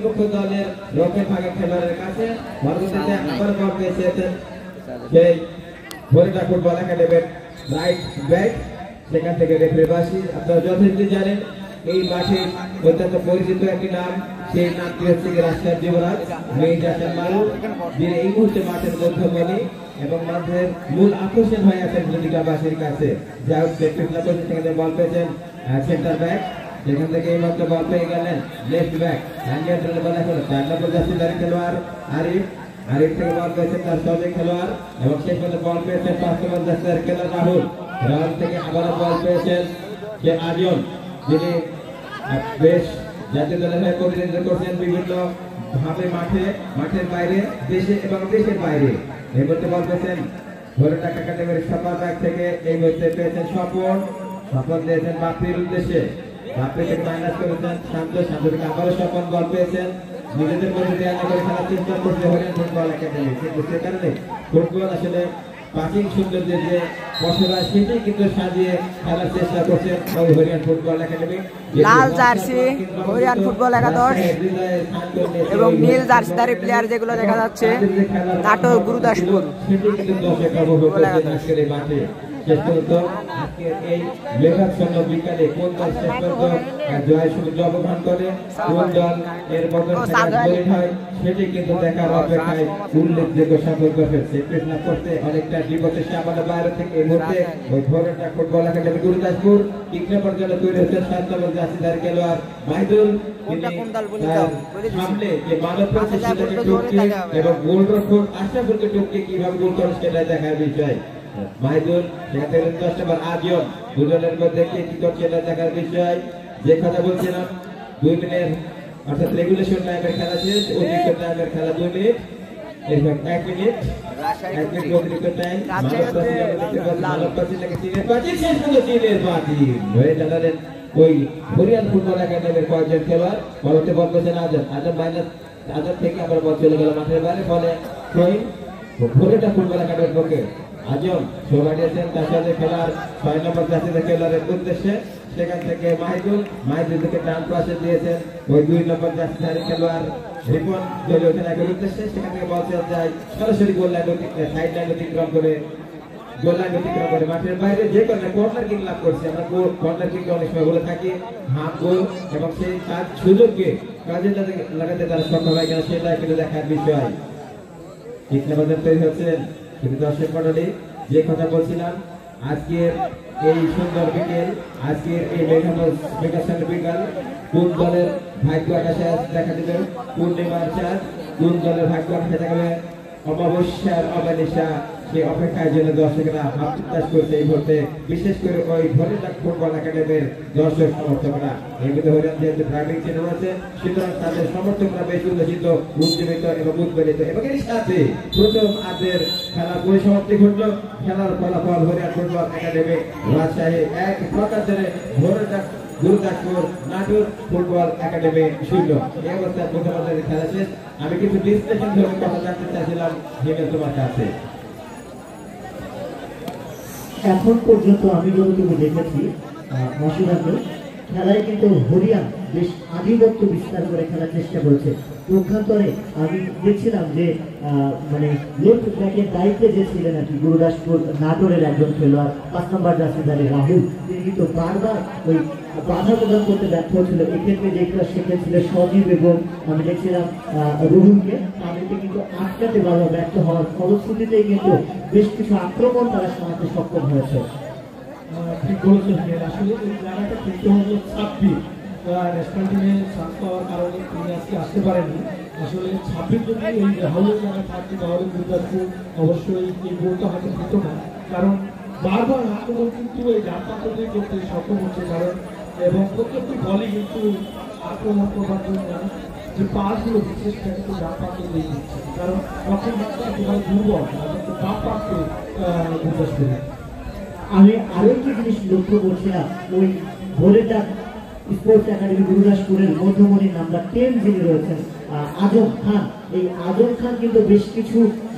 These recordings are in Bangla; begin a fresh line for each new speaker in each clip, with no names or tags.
প্রতিপক্ষ দলের রকেট ভাগা খেলোয়াড়ের কাছে। পরবর্তীতে আবার বল পেয়েছেন সেই ভোরেটা ফুটবল একাডেমির রাইট ব্যাক, সেখান থেকে রেফারি বাসি। আপনারা যথেষ্ট জানেন এই মাঠে অত্যন্ত পরিচিত একটি নাম, সেই নামটি হচ্ছে রাজশাহীর যুবরাজ মেহেদী হাসান মারু, যিনি এই মুহূর্তে মাঠের মধ্যমণি এবং মাঠের মূল আকর্ষণ হয়ে আছেন ভূমিকাবাসীর কাছে। যা হচ্ছে সেখানে বল পেয়েছেন সেন্টার ব্যাক, যেখান থেকে এই মাত্র বল পেয়ে গেলেন লেফট ব্যাক। বল এখন 4 নম্বর জার্সিধারী খেলোয়াড় আরিফ, আরিফ থেকে বল পেয়েছেন তার সহযোগী খেলোয়াড় এবং শেষ পর্যন্ত বল পেয়েছেন 5 নম্বর জার্সিধারী খেলোয়াড় রাহুল। রাহুল থেকে আবারও বল পেয়েছেন যে আজন, যিনি বেশ জাতীয় দলের হয়ে প্রতিনিধিত্ব করছেন বিভিন্ন ভাবে মাঠের বাইরে, দেশে এবং দেশের বাইরে। এই মুহূর্তে বল পেয়েছেন ভোরেটা একাডেমির সাপা ব্যাগ থেকে, এই মুহূর্তে পেয়েছেন স্বপন দিয়েছেন বাপির উদ্দেশ্যে, বাপি থেকে মাইনাস করেছেন শান্ত, শান্ত থেকে আবারও স্বপন বল পেয়েছেন, নিজেদের মধ্যে দেয়া করে খেলার চেষ্টা করছে হরিয়ান ফুটবল একাডেমি। কিন্তু সে কারণে ফুটবল আসলে প্রাচীন সৌন্দর্যের যে বসরা সেটি কিন্তু সাজিয়ে খেলার চেষ্টা করছেন ওই হরিয়ান ফুটবল একাডেমি।
লাল জার্সি হরিয়ান ফুটবল একাদশ এবং নীল জার্সিধারী প্লেয়ার যেগুলো দেখা যাচ্ছে নাটোর গুরুদাসপুর,
সেটি কিন্তু দর্শক উপভোগ করছেন আজকের এই মাঠে। শেষ পর্যন্ত আজকের এই মেঘাচ্ছন্ন বিকালে কোন দল শেষ পর্যন্ত জয় সূর্য অবগাহন করে, কোন দল এর বদল হয়, সেটি কিন্তু দেখার অপেক্ষায় উল্লেখযোগ্য সাফল্য পেয়েছে। কৃষ্ণা করতে অনেকটা বিপদের আমাদের বাইরে থেকে এই মুহূর্তে ওই ভোরেটা ফুটবল একাডেমি গুরুদাসপুর ইকরামের জন্য তৈরি হচ্ছে 7 নম্বর জার্সিধারী খেলোয়াড় মাহিদুল, সামনে যে মানব প্রচেষ্টাকে টপকে এবং গোলরক্ষক আশরাফুলকে টপকে কিভাবে গোল করে সেটা দেখার বিষয়। মাহিদুল সেখান থেকে 10 নম্বর আজন, দুজনের মধ্যে কে কি করছে এটা দেখার বিষয়। যে কথা বলছিলাম 2 মিনিট অর্থাৎ রেগুলেশন টাইমের খেলা শেষ, অতিরিক্ত টাইমের খেলা 2 মিনিট, এরপর 1 মিনিট অতিরিক্ত টাইম। হয়ে দাঁড়ালেন ওই হরিয়ান ফুটবল একাডেমির কয়েকজন খেলোয়াড়। পরবর্তী বল করেছেন আজম মাইনাস, আজম থেকে আবার বল চলে গেল মাঠের বাইরে, ফলে ভোরেটা ফুটবল একাডেমির পক্ষে আজম শোভা দিয়েছেন তার সাথে খেলার 6 নম্বর জার্সিধারী খেলোয়াড়ের উদ্দেশ্যে। সেখান থেকে মাহিদুল থেকে ডান পাশে দিয়েছেন ওই 2 নম্বর জার্সিধারী খেলোয়াড় রিপন চলে ওঠেন একের উদ্দেশ্যে। সেখান থেকে বল যায় সরাসরি গোল লাইন সাইড লাইন অতিক্রম করে, গোল লাইন অতিক্রম করে মাঠের বাইরে যে কারণে কর্নার কিক লাভ করছে। আমরা কর্নার কিক অনেক সময় বলে থাকি হাফ গোল, এবং সেই তার সুযোগকে কাজে লাগাতে তারা সক্ষম হয় কিনা সেটা কিন্তু দেখার বিষয়। কৃষ্ণবাজার তৈরি হচ্ছেন কিন্তু দর্শক মন্ডলী, যে কথা বলছিলাম আজকের এই সুন্দর বিকেল, আজকের এই মেঘাচ্ছন্ন বিকাল কোন দলের ভাগ্য আকাশে দেখা দেবে, পূর্ণিমার চাঁদ কোন দলের ভাগ্য আকাশে দেখাবে অমাবস্যার অমানিশা, সেই অপেক্ষার জন্য দর্শকরা হাত করছে এই মুহূর্তে। বিশেষ করে ওই ভোরেটা ফুটবল একাডেমির দর্শক সমর্থকরা, এর মধ্যে হরিয়ান যেহেতু ড্রাইভিং চ্যানেল আছে, সুতরাং তাদের সমর্থকরা বেশ উল্লসিত, উজ্জীবিত এবং উদ্বেলিত। এবং এর সাথে প্রথম আজের খেলার পরিসমাপ্তি ঘটল। খেলার ফলাফল হরিয়ান ফুটবল একাডেমি রাজশাহী 1 প্রকার ধরে ভোরেটা গুরুদাসপুর নাটোর ফুটবল একাডেমি 0। এই অবস্থায় প্রথম আজের খেলা শেষ। আমি কিছু বিশ্লেষণ ধরে কথা জানতে চাইছিলাম হিমেল তোমার কাছে।
এখন পর্যন্ত আমি যতটুকু দেখেছি মশিদাকে খেলায় কিন্তু হরিয়ান বেশ আধিপত্য বিস্তার করে খেলার চেষ্টা করেছে। পক্ষান্তরে আমি দেখছিলাম যে মানে লেফট ব্যাকের দায়িত্বে যে ছিলেন আর কি গুরুদাসপুর নাটোরের একজন খেলোয়াড় 5 নম্বর জার্সিধারী রাহুল, তিনি কিন্তু বারবার ওই বাধা প্রদান করতে ব্যর্থ হচ্ছিল। এক্ষেত্রে যেগুলো শেখেছিল সজীব এবং আমি দেখছিলাম রুহুলকে, তাদেরকে কিন্তু আটকাতে বাধা ব্যর্থ হওয়ার ফলশ্রুতিতেই কিন্তু বেশ কিছু আক্রমণ তারা সমাজে সক্ষম হয়েছে।
ঠিক বলেছেন, আসলে এই জায়গাটা কিন্তু হলো 26 ন্যাশনাল টিমে চান্স পাওয়ার কারণে তিনি আজকে আসতে পারেননি। আসলে 26 যদি এই রাহুলের জায়গায় থাকতো তাহলে গুরুদাসপুর অবশ্যই এই গোলটা হয়তো পেত না, কারণ বারবার আক্রমণ কিন্তু এই ডান প্রান্ত দিয়ে করতে সক্ষম হচ্ছে। কারণ এবং প্রত্যেকটি বলই কিন্তু আক্রমণ করবার জন্য যে পাসগুলো দিচ্ছে সেটা কিন্তু ডান প্রান্ত দিয়ে দিচ্ছে, কারণ তখন একেবারে দুর্বল কিন্তু ডান প্রান্তে গুরুদাসপুরে।
আমি আরেকটি জিনিস লক্ষ্য করছিলাম, ওই ভোরেটা স্পোর্টস একাডেমি গুরুদাসপুরের মধ্যমণি নাম্বার 10 যিনি রয়েছেন আজম খান, এই আজম খান কিন্তু বেশ কিছু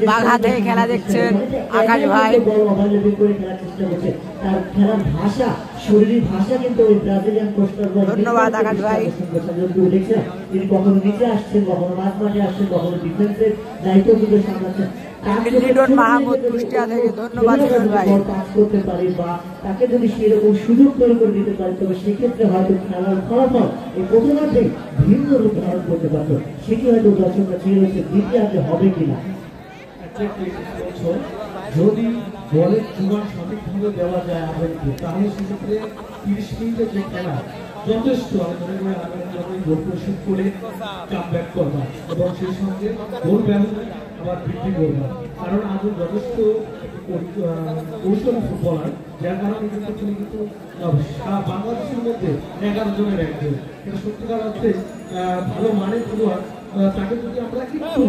বাঘাতে খেলা দেখছেন আকাশ ভাই,
বল ওভারলেপিং করে খেলার চেষ্টা করছে। তার খেলার ভাষা শরীরী ভাষা কিন্তু ওই ব্রাজিলিয়ান পোস্টার বল।
ধন্যবাদ আকাশ ভাই।
দেখছেন তিনি কখনো নিচে আসছেন, কখনো মাঝ মাঠে আসছেন, কখনো ডিফেন্সের দায়িত্ব কিন্তু সামলাচ্ছেন।
লিটন মাহমুদ কুষ্টিয়া থেকে ধন্যবাদ ভাই।
পাস করতে পারি বা তাকে যদি সেরকম সুযোগ তৈরি করে দিতে পারি, তবে সেক্ষেত্রে হয়তো খেলার ফলাফল এই প্রথমার্ধে ভিন্ন রূপ ধারণ করতে পারত। সেটি হয়তো দর্শকরা চেয়ে রয়েছে দ্বিতীয়ার্ধে হবে কিনা।
যদি বলের জোগান সঠিকভাবে দেওয়া যায় আবেগকে, তাহলে সেক্ষেত্রে 30 মিনিটের যে খেলা যথেষ্ট গোল পরিশোধ করে কামব্যাক করবা এবং সেই সঙ্গে গোল ব্যবহার আবার বৃদ্ধি করবা। কারণ আজও যথেষ্ট কৌশলী ফুটবলার, যার কারণে কিন্তু তিনি কিন্তু বাংলাদেশের মধ্যে 11 জনের একজন। এটা সত্যিকার অর্থে ভালো মানের খেলোয়াড়। তাকে যদি আমরা কিন্তু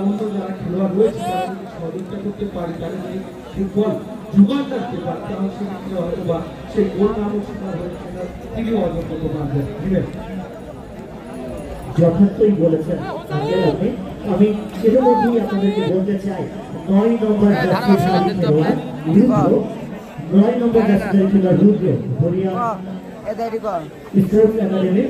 অন্য যারা খেলোয়াড় রয়েছে তারা যদি সহযোগিতা করতে পারি, তাহলে যদি ফুটবল জোগান রাখতে পারি, তাহলে সেক্ষেত্রে হয়তো বা সেই গোল নামক শিকার হয়ে সেটা তিনি অর্জন করতে পারবেন।
যথার্থই বলেছেন আপনি। আমি সেটা মধ্যেই আপনাদেরকে বলতে চাই 9 নম্বর জাতীয় খেলোয়াড় রুদ্র, 9 নম্বর জাতীয় খেলোয়াড় রুদ্র হরিয়ানা স্পোর্টস একাডেমি,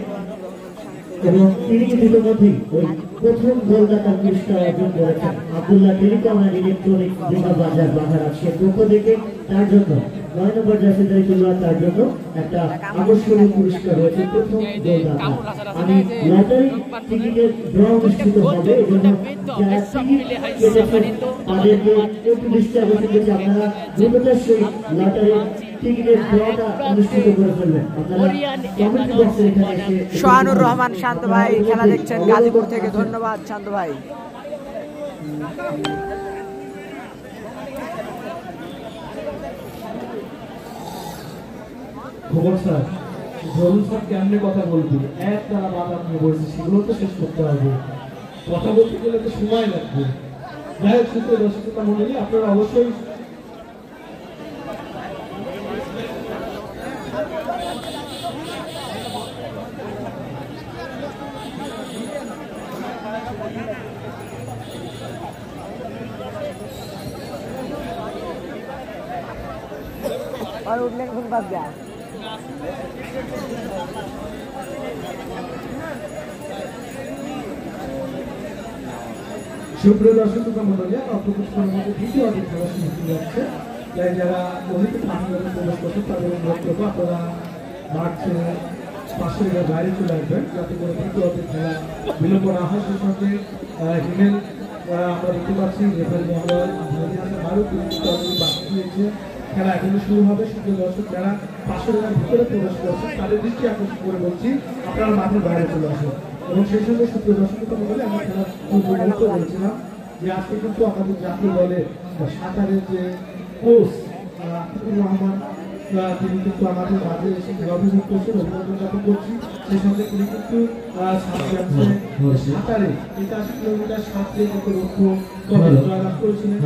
এবং তিনি কিন্তু ইতিমধ্যেই ওই প্রথম গোলদাতার পুরস্কার অর্জন করেছেন। আব্দুল্লাহ টেলিকম অ্যান্ড ইলেকট্রনিক্স বাজার বাঘারাজের পক্ষ থেকে তার জন্য 9 নম্বর জাতীয় খেলোয়াড়, তার জন্য একটা আকর্ষণীয় পুরস্কার রয়েছে প্রথম গোলদাতা। আমি লটারি টিকিটের ড্র অনুষ্ঠিত হবে, এজন্য যারা টিকিট কেটেছেন তাদেরকে একটু দৃষ্টি আকর্ষণ করছি, আপনারা দ্রুততার সহিত লটারি টিকিটের ড্রটা অনুষ্ঠিত করে ফেলবেন। আপনারা কমেন্ট বক্সে এখানে এসে
সোহানুর রহমান শান্ত ভাই খেলা দেখছেন গাজীপুর থেকে, ধন্যবাদ শান্ত ভাই।
খবর স্যার, ধরুন স্যার কেমনে কথা বলবি, এক তারা বাধা নিয়ে বলছে, সেগুলো তো শেষ করতে হবে। কথা বলতে গেলে তো সময় লাগবে। যাই হোক, সূত্রে দর্শকতা মন্ডলী, আপনারা অবশ্যই
और उठने के बाद गया
সুপ্রিয় দর্শকতা মন্ডলী, অল্পক্ষণের মধ্যে দ্বিতীয় অর্ধের খেলা শুরু হতে যাচ্ছে। তাই যারা অধিক প্রাঙ্গণে প্রবেশ করছেন তাদের অনুরোধ করবো আপনারা মাঠ ছেড়ে পাশের বাইরে চলে আসবেন, যাতে করে দ্বিতীয় অর্ধের খেলা বিলম্ব না হয়। সেই সঙ্গে হিমেল আমরা দেখতে পাচ্ছি রেফারি মহোদয় মারুফ বাকি দিয়েছে, খেলা এখনো শুরু হবে। সুপ্রিয় দর্শক, যারা পাশের ভিতরে প্রবেশ করছেন তাদের দৃষ্টি আকর্ষণ করে বলছি আপনারা মাঠের বাইরে চলে আসেন। এবং সেই সঙ্গে সুপ্রিয় দর্শকতা মন্ডলী, আমরা খেলার মুহূর্ত বলেছিলাম যে আজকে কিন্তু আমাদের জাতীয় দলে সাঁতারের যে কোচ আতিকুর রহমান, তিনি কিন্তু আমাদের মাঝে এসে অভিযোগ করছেন, অভিনন্দন জ্ঞাপন করছি। সেই সঙ্গে তিনি কিন্তু সাঁতারে 85 কিলোমিটার সাঁতরে কিন্তু লক্ষ্য জয়লাভ করেছিলেন।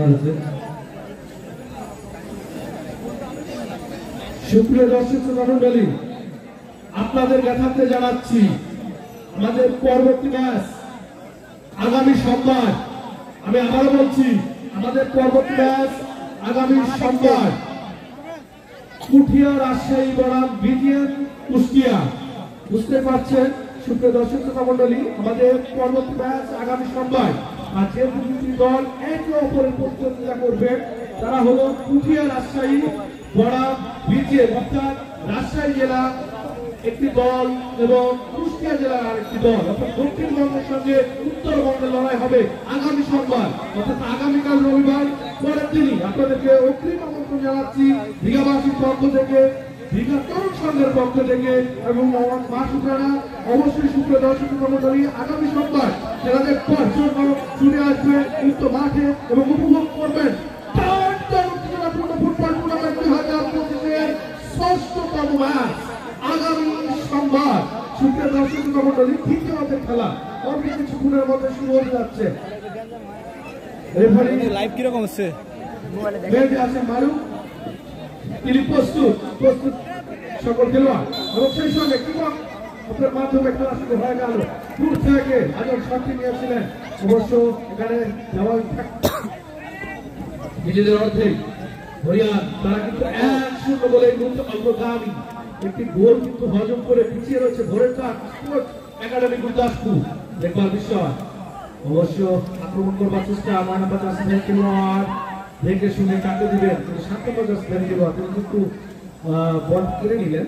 সুপ্রিয় দর্শক মন্ডলী, আপনাদের জ্ঞাতার্থে জানাচ্ছি আমাদের পরবর্তী ম্যাচ আগামী সোমবার। আমি আবারও বলছি, আমাদের পরবর্তী ম্যাচ আগামী সোমবার পুঠিয়া রাজশাহী বনাম বিজিএম কুষ্টিয়া। বুঝতে পারছেন সুপ্রিয় দর্শক মন্ডলী, আমাদের পরবর্তী ম্যাচ আগামী সোমবার। আর যে দুটি দল একে অপরের প্রতিদ্বন্দ্বিতা করবেন তারা হলো পুঠিয়া রাজশাহী বনাম বিজিএম, অর্থাৎ রাজশাহী জেলা একটি দল এবং কুষ্টিয়া জেলার আরেকটি দল, অর্থাৎ দক্ষিণবঙ্গের সঙ্গে উত্তরবঙ্গের লড়াই হবে আগামী সোমবার, অর্থাৎ আগামীকাল রবিবার। পরের দিনই আপনাদেরকে অগ্রিম আমন্ত্রণ জানাচ্ছি দীঘাবাসীর পক্ষ থেকে, দীঘা তরুণ সংঘের পক্ষ থেকে এবং মা শুক্রানা। অবশ্যই সুপ্রিয় দর্শক মন্ডলী, আগামী সোমবার খেলা দেখবার জন্য ছুটে আসবেন উক্ত মাঠে এবং উপভোগ করবেন ফুটবল টুর্নামেন্ট 2025-এর 6ষ্ঠতম ম্যাচ আগামী সোমবার। সুপ্রিয় দর্শক মন্ডলী, দ্বিতীয় অর্ধের খেলা অল্প কিছুক্ষণের মধ্যে শুরু হতে যাচ্ছে। রেফারি লাইভ কিরকম হচ্ছে আছে মারু, তিনি প্রস্তুত সকল খেলোয়াড় এবং সেই সঙ্গে কিংবা আপনার মাধ্যমে খেলা শুরু হয়ে গেল। দূর থেকে আজও শটটি নিয়েছিলেন, অবশ্য এখানে দেওয়াল নিজেদের অর্ধেক হরিয়ান তারা কিন্তু 1-0 গোলে অগ্রগামী। একটি গোল কিন্তু হজম করে পিছিয়ে রয়েছে ভোরের কাপ স্পোর্টস একাডেমি গুরদাসপুর। দেখবার বিষয় অবশ্য আক্রমণ করবার চেষ্টা ময়নাবাদ রাজধানী খেলোয়াড় দেখে শুনে কাটে দিবেন, কিন্তু 7 নম্বর রাজধানী খেলোয়াড় তিনি কিন্তু বল কেড়ে নিলেন,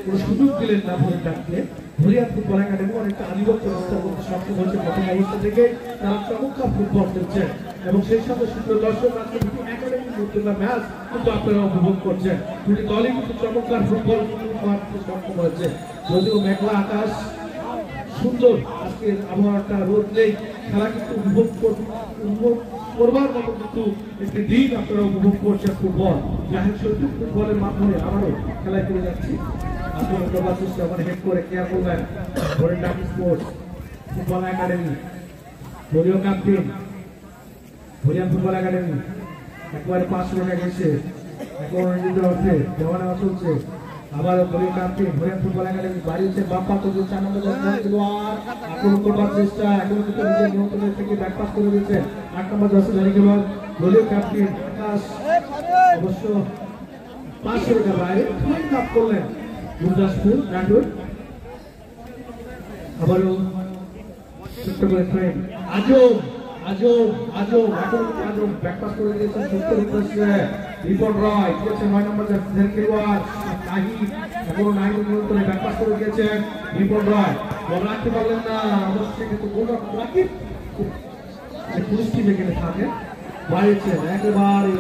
কোনো সুযোগ দিলেন না ভোরের কাপকে। হরিয়ান ফুটবল একাডেমি অনেকটা আধিপত্য বিস্তার করতে সক্ষম হয়েছে প্রথম অবস্থা থেকে। তারা চমৎকার ফুটবল খেলছেন এবং সেই সাথে সুন্দর দর্শক আজকে দুটি একাডেমির মধ্যে ম্যাচ কিন্তু আপনারা উপভোগ করছেন। দুটি দলই কিন্তু চমৎকার ফুটবল মারতে সক্ষম হয়েছে। যদিও মেঘলা আকাশ, সুন্দর আজকের আবহাওয়াটা, রোদ নেই, খেলা কিন্তু উপভোগ করবার মতো কিন্তু একটি দিন আপনারা উপভোগ করছেন ফুটবল। জাহির শরীফ ফুটবলের মাধ্যমে আবারও খেলায় ফিরে যাচ্ছি। আক্রমণ করবার চেষ্টা মানে হেড করে কেয়ার করলেন ভোরের কাপ স্পোর্টস ফুটবল একাডেমি। দলীয় ক্যাপ্টেন হরিয়ান ফুটবল একাডেমি একবারে 5 রানে গেছে, একেবারে নিজেদের অর্থে দেওয়া নেওয়া চলছে। আবার দলীয় ক্যাপ্টেন হরিয়ান ফুটবল একাডেমি বাড়িয়েছে বাপ্পা তো 4 নম্বর খেলোয়াড় আক্রমণ করবার চেষ্টা, এখন কিন্তু নিজের নিয়ন্ত্রণের থেকে ব্যাকপাস করে দিয়েছে 8 নম্বর জার্সি খেলোয়াড় দলীয় ক্যাপ্টেন আকাশ। অবশ্য 5 মিটার বাইরে পয়েন্ট আপ করলেন গুরদাসপুর নাটোর। আবারও ছোট্ট করে ট্রেন আজম ব্যাকপাস করে দিয়েছেন সত্তর উদ্দেশ্যে রিপন রয় দিয়েছেন 9 নম্বর জার্সির খেলোয়াড় নাহিদ, এখনো নাহিদ নিয়ন্ত্রণে ব্যাকপাস করে দিয়েছেন রিপন রয়, বল রাখতে পারলেন না। অবশ্যই কিন্তু গোলরক্ষক রাকিব পুলিশ টিমে গেলে থাকে বাড়িয়েছেন একেবারে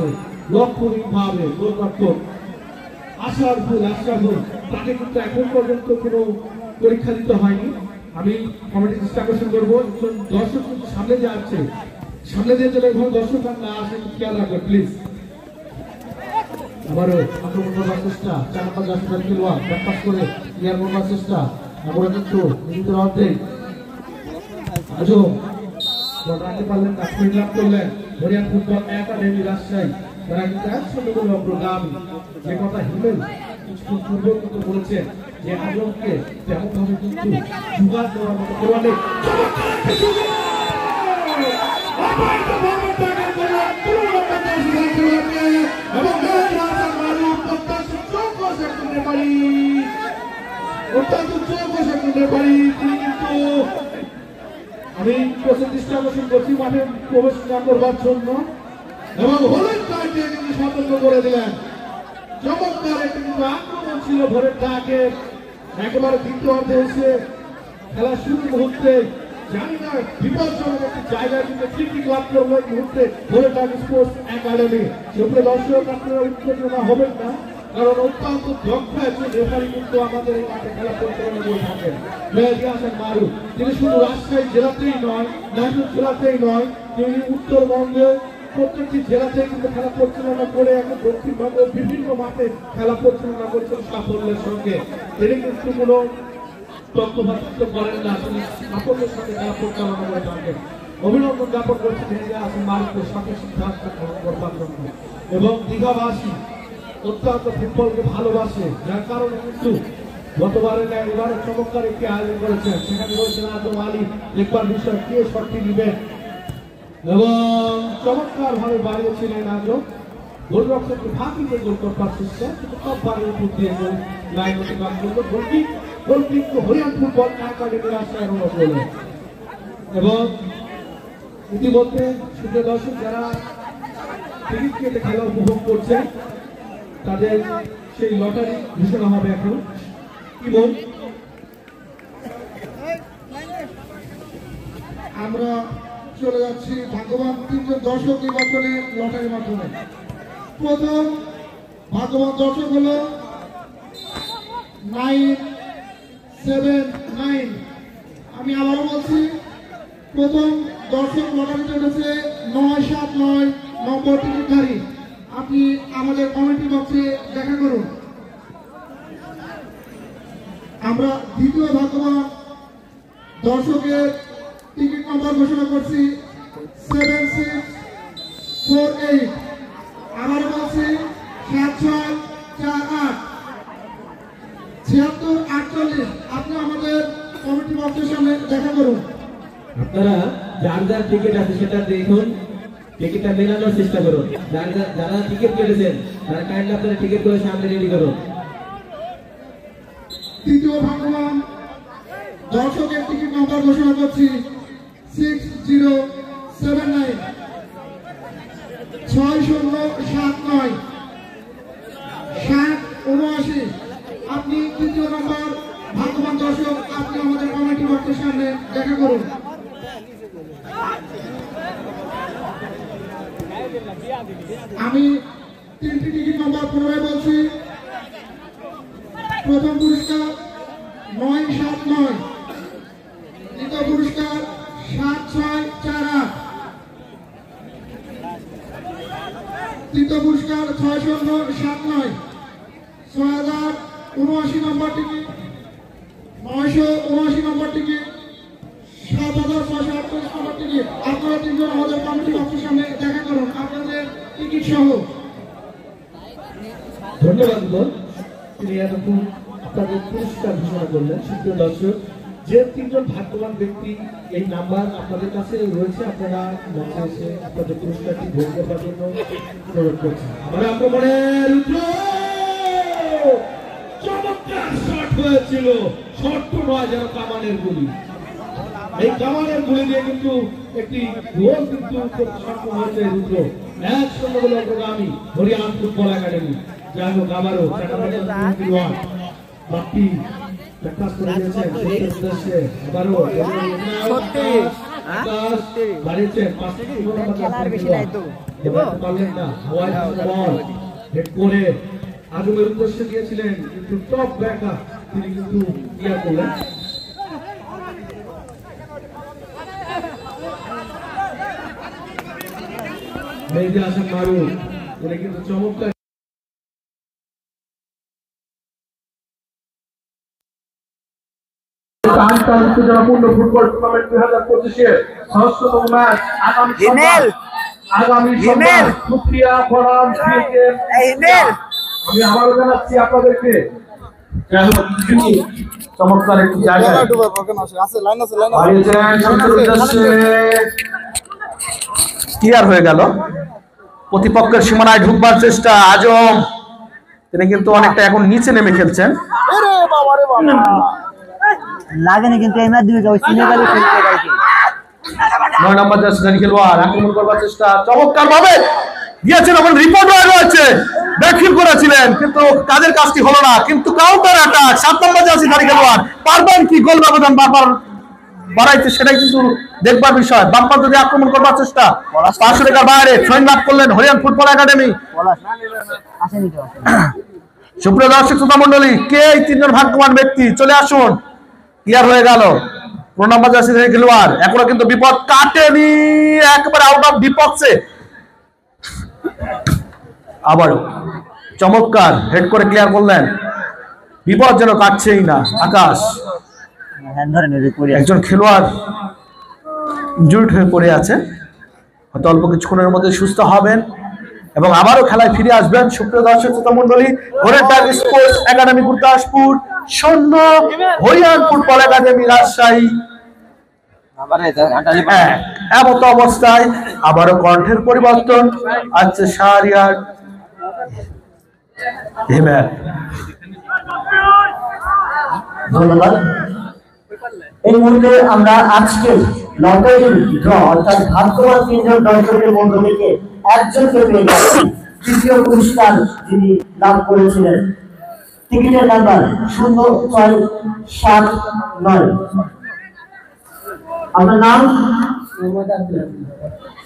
লক্ষ্যহীনভাবে গোলরক্ষক আশরাফুল তাকে কিন্তু এখন পর্যন্ত কোনো পরীক্ষা দিতে হয়নি। আমি কমিটি দৃষ্টি আকর্ষণ করবো, একজন দর্শক কিন্তু সামনে দিয়ে আসছে, সামনে দিয়ে চলে এখন দর্শক না আসে খেয়াল রাখবেন প্লিজ। আবারও আক্রমণ করবার চেষ্টা 4 নম্বর জার্সি খেলোয়াড় ব্যাকপাস করে ক্লিয়ার করবার চেষ্টা, আমরা কিন্তু নিজেদের অর্ধেক আজম বল রাখতে পারলেন না, ফিল্ড আপ করলেন হরিয়ান ফুটবল একাডেমি রাজশাহী। তারা কিন্তু 100 গোলে অগ্রগামী। যে কথা হিমেল কিছুক্ষণ পূর্বে কিন্তু বলেছেন যে আজমকে তেমন ভাবে কিন্তু জুগার দেওয়ার মতো কোনো নেই। আমি কোচের দৃষ্টি আকর্ষণ করছি মাঠে প্রবেশ না করবার জন্য এবং হলুদ কার্ড দিয়ে কিন্তু সতর্ক করে দিলেন। চমৎকার একটি কিন্তু আক্রমণ ছিল ভোরের ডাকে, একেবারে দ্বিতীয় অর্ধে এসে খেলা শুরুর মুহূর্তে জানি না বিপজ্জনক একটি জায়গায় কিন্তু ফ্রি লাভ করলো এই মুহূর্তে ভোরের ডাক স্পোর্টস একাডেমি। সেগুলো দর্শক আপনারা উত্তেজনা হবেন না, কারণ অত্যন্ত দক্ষ একজন রেফারি কিন্তু আমাদের এই মাঠে খেলা পরিচালনা করে থাকেন মেহেদী হাসান মারুফ। তিনি শুধু রাজশাহী জেলাতেই নয়, নাটোর জেলাতেই নয়, তিনি উত্তরবঙ্গে প্রত্যেকটি জেলাতে কিন্তু খেলা পরিচালনা করে এখন দক্ষিণবঙ্গ বিভিন্ন মাঠে খেলা পরিচালনা করছেন সাফল্যের সঙ্গে। তিনি কিন্তু কোনো তথ্যপাত্র করেন না, তিনি সাফল্যের সঙ্গে খেলা পরিচালনা করে থাকেন। অভিনন্দন জ্ঞাপন করছেন মেহেদী হাসান মারুফের সাথে সিদ্ধান্ত গ্রহণ করবার জন্য। এবং দীঘাবাসী অত্যন্ত ফুটবলকে ভালোবাসে, যার কারণে কিন্তু গতবারের ন্যায় এবারে চমৎকার একটি আয়োজন করেছেন। সেখানে রয়েছেন আজম আলী, দেখবার বিষয় কে শটটি নিবেন এবং চমৎকার ভাবে বাড়িয়েছিলেন আজম। গোলরক্ষককে ফাঁকি দিয়ে গোল করবার চেষ্টা, কিন্তু সব বাড়ির উপর দিয়ে গোল লাইন অতিক্রম করলো। গোলকিক হরিয়ান ফুটবল একাডেমি রাজশাহী বলে। এবং ইতিমধ্যে সুন্দর দর্শক যারা টিকিট কেটে খেলা উপভোগ করছেন তাদের সেই লটারি ঘোষণা হবে এখন। কি বল
আমরা চলে যাচ্ছি ভাগ্যবান 3জন দর্শক নির্বাচনে লটারির মাধ্যমে। প্রথম ভাগ্যবান দর্শক হলো 979। আমি আবারও বলছি, প্রথম দর্শক লটারিতে উঠেছে 979 নম্বর টিকিটধারী। আপনি আমাদের কমেন্ট বক্সে দেখা করুন। আমরা দ্বিতীয় ভাগ্যবান দর্শকের টিকিট নম্বর ঘোষণা করছি 7648। আবার বলছি 7648 7648। আপনি আমাদের কমিটি বক্সের সামনে দেখা করুন।
আপনারা যার যার টিকিট আছে সেটা দেখুন টিকিটটা মেলানোর চেষ্টা করুন। যারা টিকিট কেটেছেন তারা কাইন্ডলি আপনারা টিকিট করে সামনে রেডি করুন।
তৃতীয় ভাগ্যবান দর্শকের টিকিট নাম্বার ঘোষণা করছি 6079 6079 779। আপনি তৃতীয় নাম্বার ভাগ্যবান দর্শক, আপনি আমাদের কমিটি বক্সের সামনে দেখা করুন। আমি 3টি টিকিট নাম্বার পুনরায় বলছি। প্রথম পুরস্কার 979, দ্বিতীয় পুরস্কার 7648, তৃতীয় পুরস্কার 6079, 6079 নম্বর টিকিট, 979 নম্বর টিকিট, 7648 নম্বর টিকিট। আপনারা তিনজন আমাদের কমিটি বক্সের সামনে দেখা করুন আপনাদের টিকিট সহ।
ধন্যবাদ বোন, তিনি এতক্ষণ আপনাদের পুরস্কার ঘোষণা করলেন। সুপ্রিয় দর্শক, যে তিনজন ভাগ্যবান ব্যক্তি এই নাম্বার আপনাদের কাছে রয়েছে, আপনারা মঞ্চে এসে আপনাদের পুরস্কারটি গ্রহণ করার জন্য অনুরোধ করছি। আমার আক্রমণের চমৎকার শট হয়েছিল, শট তো নয়, যেন কামানের গুলি। এই কামানের গুলি দিয়ে কিন্তু একটি গোল কিন্তু সক্ষম হয়েছে রুদ্র। 1-0 গোলে অগ্রগামী হরিয়ান ফুটবল একাডেমি। যাই হোক, আবারও বাপ্পি প্র্যাকটিস করে দিয়েছেন সেই উদ্দেশ্যে। আবারও বাড়িয়েছেন
খেলার বেশি নাই তো
পারলেন না, হোয়াইট বল হেড করে আজমের উদ্দেশ্যে গিয়েছিলেন, কিন্তু টপ ব্যাকআপ তিনি কিন্তু ক্লিয়ার করলেন। মেহেদী হাসান মারুফ তিনি কিন্তু চমৎকার উত্তেজনাপূর্ণ ফুটবল টুর্নামেন্ট 2025 ষষ্ঠতম ম্যাচ আগামী সোমবার সুপ্রিয়া ফরাম ক্রিকেট। আমি আবারও জানাচ্ছি আপনাদেরকে চমৎকার একটি জায়গা ক্লিয়ার হয়ে গেল। প্রতিপক্ষের সীমানায় ঢুকবার চেষ্টা আজম, তিনি কিন্তু অনেকটা এখন নিচে নেমে খেলছেন।
লাগেনি কিন্তু এই ম্যাচ দিকে ওই সিনেগালি খেলতে গেছে।
9 নম্বর জার্সি খেলোয়াড় আক্রমণ করবার চেষ্টা চমৎকার ভাবে দিয়েছেন, এখন রিপোর্ট রয়েছে, ব্যাকফিল করেছিলেন কিন্তু কাজের কাজটি হলো না। কিন্তু কাউন্টার অ্যাটাক 7 নম্বর জার্সি খেলোয়াড় পারবেন কি গোল ব্যবধান বারবার বাড়াইতে, সেটাই কিন্তু দেখবার বিষয়। বাম্পার যদি আক্রমণ করবার চেষ্টা, 500 টাকার বাইরে ছয় লাভ করলেন হরিয়ান ফুটবল একাডেমি। সুপ্রিয় দর্শক শ্রোতা মন্ডলী, কে এই তিনজন ভাগ্যবান ব্যক্তি চলে আসুন। ক্লিয়ার হয়ে গেল 9 নম্বর জার্সি খেলোয়াড়, এখনো কিন্তু বিপদ কাটেনি, একেবারে আউট অফ ডিপক্সে। আবারও চমৎকার হেড করে ক্লিয়ার করলেন, বিপদ যেন কাটছেই না। আকাশ একজন খেলোয়াড় ইনজুরিড হয়ে পড়ে আছে, হয়তো অল্প কিছুক্ষণের মধ্যে সুস্থ হবেন এবং আবারও খেলায় ফিরে আসবেন। সুপ্রিয় দর্শক শ্রোতা মন্ডলী, sports academy Gurdaspur 0, Haryana football academy Rajshahi 1। এমত অবস্থায় আবারও কণ্ঠের পরিবর্তন আছে শাহরিয়ার হিমেল।
ধন্যবাদ। এই মুহূর্তে আমরা আজকে লটারি ড্র অর্থাৎ ভাগ্যবান তিনজন দর্শকের মধ্য থেকে একজনকে পেয়ে গেছি। তৃতীয় পুরস্কার যিনি লাভ করেছিলেন, টিকিটের নাম্বার 0679। আপনার নাম?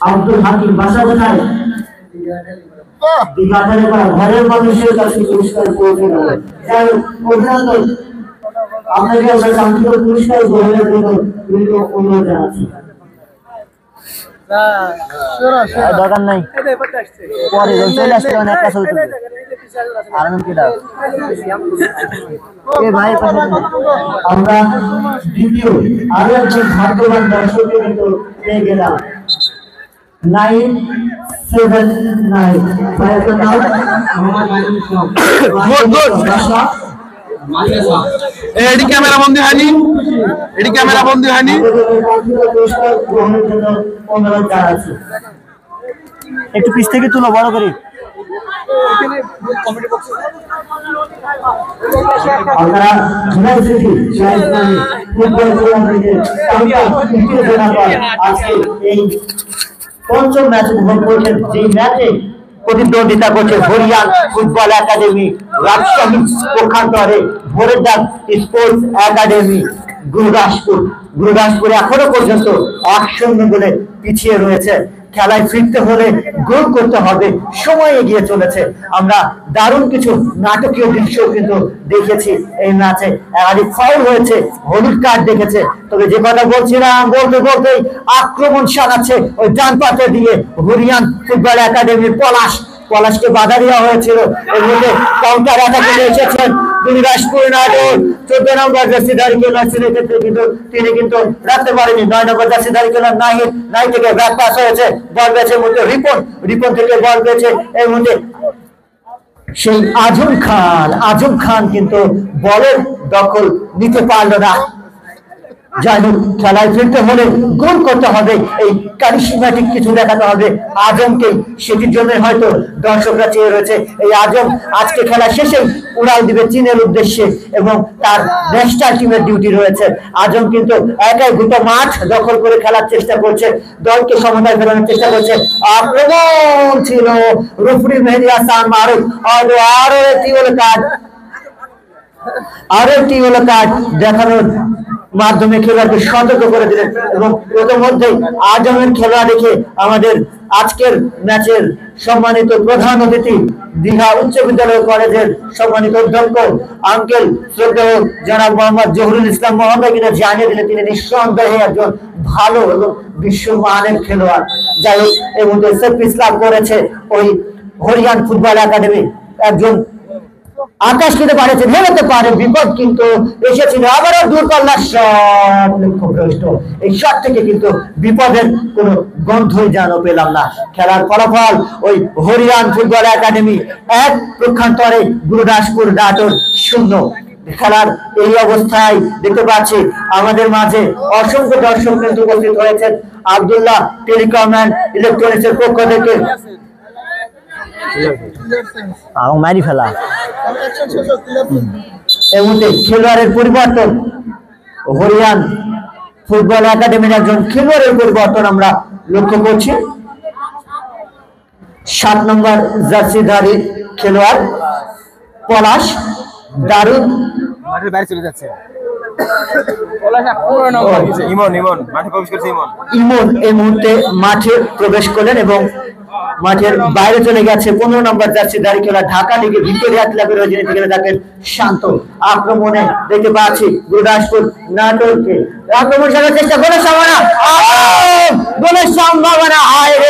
আব্দুল হাকিম। বাসা কোথায়? ঘরের মানুষের কাছে পুরস্কার পৌঁছে গেল। অভিনন্দন, আপনাকে আমরা শান্তিত পুরস্কার গ্রহণের জন্য অনুরোধ জানাচ্ছি। দরকার নাই, পরে চলে আসলে অনেক কাছে আমরা দ্বিতীয় আরো একজন ভাগ্যবান দর্শককে কিন্তু পেয়ে গেলাম। 979
এডি ক্যামেরা বন্ধ হয়নি, এডি ক্যামেরা বন্ধ হয়নি।
একটু পিছ থেকে তুলো বড় করে। আপনারা আজকে এই পঞ্চম ম্যাচ উপভোগ করছেন, যে ম্যাচে প্রতিদ্বন্দ্বিতা করছে হরিয়ান ফুটবল একাডেমি রাজশাহী পক্ষান্তরে ভোরেরদাগ স্পোর্টস একাডেমি গুরুদাসপুর এখনো পর্যন্ত 1-0 গোলে পিছিয়ে রয়েছে। খেলায় ফিরতে হলে গোল করতে হবে, সময় এগিয়ে চলেছে। আমরা দারুণ কিছু নাটকীয় দৃশ্য কিন্তু দেখেছি এই ম্যাচে। একাধিক ফাউল হয়েছে, হলুদ কার্ড দেখেছে। তবে যে কথা বলছিলাম, বলতে বলতেই আক্রমণ সাজাচ্ছে ওই ডান পাতে দিয়ে হরিয়ান ফুটবল একাডেমির পলাশকে বাধা দেওয়া হয়েছিল। এর মধ্যে কাউন্টার অ্যাটাকে এসেছেন গুরুদাসপুর নাটোর 14 নম্বর জার্সিধারী খেলোয়াড় ছিলেন, কিন্তু তিনি কিন্তু রাখতে পারেনি। 9 নম্বর জার্সিধারী খেলোয়াড় নাই থেকে ব্যাক পাস হয়েছে, বল পেয়েছে মধ্যে রিপন থেকে বল পেয়েছে। এর মধ্যে সেই আজম খান কিন্তু বলের দখল নিতে পারল না। যাই হোক, খেলায় ফিরতে হলে গোল করতে হবে, এই কারিশমাটিক কিছু দেখাতে হবে আজমকে। সেটির জন্য হয়তো দর্শকরা চেয়ে রয়েছে। এই আজম আজকে খেলা শেষে উড়াল দিবে চীনের উদ্দেশ্যে এবং তার ন্যাশনাল টিমের ডিউটি রয়েছে। আজম কিন্তু একাই গোটা মাঠ দখল করে খেলার চেষ্টা করছে, দলকে সমতায় ফেরানোর চেষ্টা করছে। আক্রমণ ছিল রুফরি মেহেদী হাসান মারুফ, আরো একটি হলো কার্ড দেখানোর মাধ্যমে খেলোয়াড়কে সতর্ক করে দিলেন। এবং ইতিমধ্যে আজমের খেলা দেখে আমাদের আজকের ম্যাচের সম্মানিত প্রধান অতিথি দীঘা উচ্চ বিদ্যালয় কলেজের সম্মানিত অধ্যক্ষ আঙ্কেল শ্রদ্ধেয় জনাব মোহাম্মদ জহুরুল ইসলাম মোহাম্মদ কিনা জানিয়ে দিলেন তিনি নিঃসন্দেহে একজন ভালো এবং বিশ্বমানের খেলোয়াড়। যাই হোক, এর মধ্যে সেফিস লাভ করেছে ওই হরিয়ান ফুটবল একাডেমি একজন আকাশ খেতে পারেছে, হেরতে পারে। বিপদ কিন্তু এসেছিল, আবারও দূরপাল্লার শট লক্ষ্যভ্রষ্ট। এই শট থেকে কিন্তু বিপদের কোনো গন্ধই যেন পেলাম না। খেলার ফলাফল ওই হরিয়ান ফুটবল একাডেমি 1, পক্ষান্তরে গুরুদাসপুর নাটোর 0। খেলার এই অবস্থায় দেখতে পাচ্ছি আমাদের মাঝে অসংখ্য দর্শক কিন্তু উপস্থিত হয়েছেন। আব্দুল্লাহ টেলিকম অ্যান্ড ইলেকট্রনিক্সের পক্ষ থেকে মারি ফেলা এই মুহূর্তে খেলোয়াড়ের পরিবর্তন, হরিয়ান ফুটবল একাডেমির একজন খেলোয়াড়ের পরিবর্তন আমরা লক্ষ্য করছি। 7 নম্বর জার্সিধারী খেলোয়াড় পলাশ দারুণ
মাঠের বাইরে চলে যাচ্ছে।
ইমন এই মুহূর্তে মাঠে প্রবেশ করলেন এবং মাঠের বাইরে চলে গেছে 15 নম্বর জার্সিধারী খেলোয়াড় ঢাকা লিগে ভিক্টোরিয়া ক্লাবের হয়ে যিনি থাকেন শান্ত। আক্রমণে দেখতে পাচ্ছি গুরুদাসপুর নাটোরকে আক্রমণ করার চেষ্টা, গোলের সম্ভাবনা হায় রে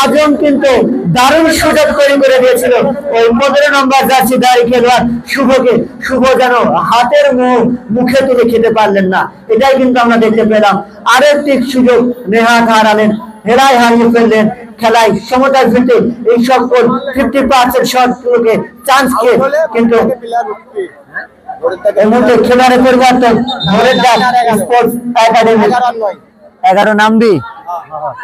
আজম কিন্তু দারুণ সুযোগ তৈরি করে দিয়েছিল ওই 15 নম্বর জার্সিধারী খেলোয়াড় শুভকে। শুভ যেন হাতের মুখে তুলে খেতে পারলেন না, এটাই কিন্তু আমরা দেখতে পেলাম। আরো একটি সুযোগ নেহাত হেরায় হারিয়ে ফেললেন। খেলায় সমতায় ফিরতে এই সকল 50% শটগুলোকে চান্সকে কিন্তু এর মধ্যে খেলোয়াড়ের পরিবর্তন ভোরেরদাগ স্পোর্টস একাডেমি 11 নামবি